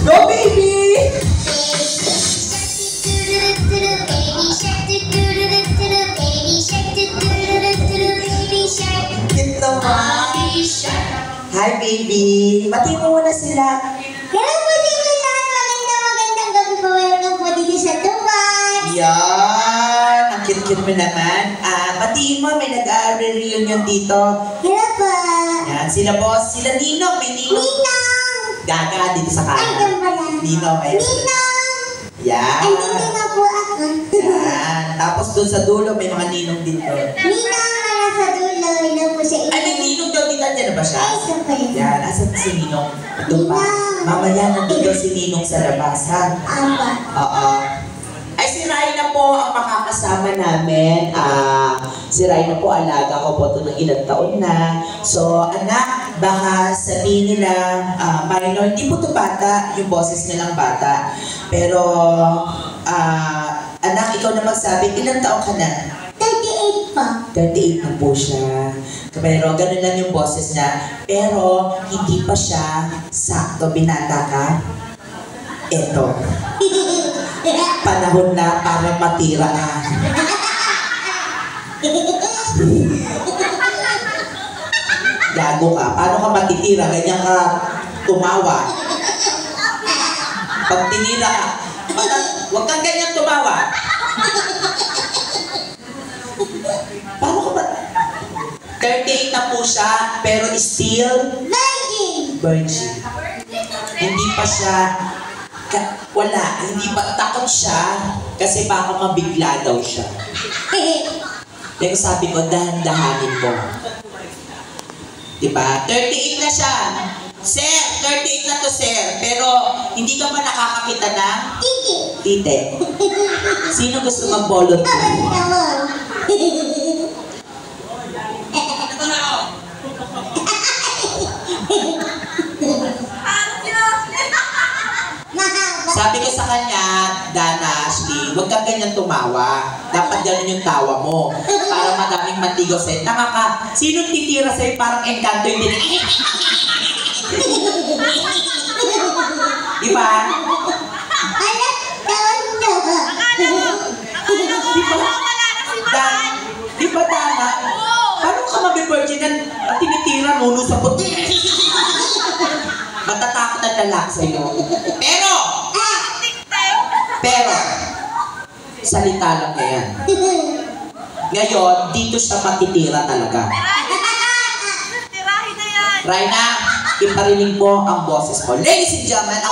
Go, baby! Cute naman. Hi, baby. Batiin mo muna sila. Hello po sa inyo lahat. Magandang gabi po. Welcome po dito sa Dubai. Yan. Ang cute-cute mo naman. Batiin mo, may nag-reunion dito. Hello po. Yan, sila boss. Sila Ninong. May Ninong. Ninong! Gaga dito sa Ay, kanan. yan pala. Ninong. Ayan. Ninong! Yan. Andito na po ako. Yan. Tapos doon sa dulo, may mga Ninong dito. Ninong na nasa dulo. Hello po sa inyo. Ay, may Ninong daw dito. Diyan na ba siya? Ay, ito pa yun. Yan. Asan si Ninong? Doon pa. Ninong. Mamaya nandito si Ninong sa labas, ha? Aba. Oo. Ay, si Raina po ang makakasama namin. Si Raina po, alaga ko po ito ng ilang taon na. So, anak, baka sabihin nila, minor, hindi po ito bata, yung boses nilang bata. Pero, anak, ikaw na magsabi, ilang taon ka na? 38 po. 38 na po siya. Pero ganun lang yung boses niya. Pero hindi pa siya sakto binata ka. Eto. Panahon na para matira na. Gago ka. Paano ka matitira? Ganyan ka tumawa. Pag tinira ka, huwag kang ganyan tumawa. Paano ka ba? 38 na po siya, pero still virgin. Hindi pa siya, hindi pa takot siya, kasi baka mabigla daw siya. Kaya sabi ko, dahan-dahanin mo. Diba? 38 na siya. Sir, 38 na to, sir. Pero, hindi ka ba nakakakita ng tite? Sino gusto mag-volunteer? Sabi ko sa kanya, Dana, Ashley, huwag kang ganyan tumawa. Dapat ganun yung tawa mo. Para madaming matigaw sa'yo. Tama ka, sinong titira sa'yo parang engkanto yung din. Diba? Diba, Dana? Paano ka mabivirginan at tinitira nuno sa puti? Matatakot ang lalaki sa'yo. Pero, salita lang na yan. Ngayon, dito siya matitira talaga. Raina, iparinig mo ang boses mo. Ladies and gentlemen,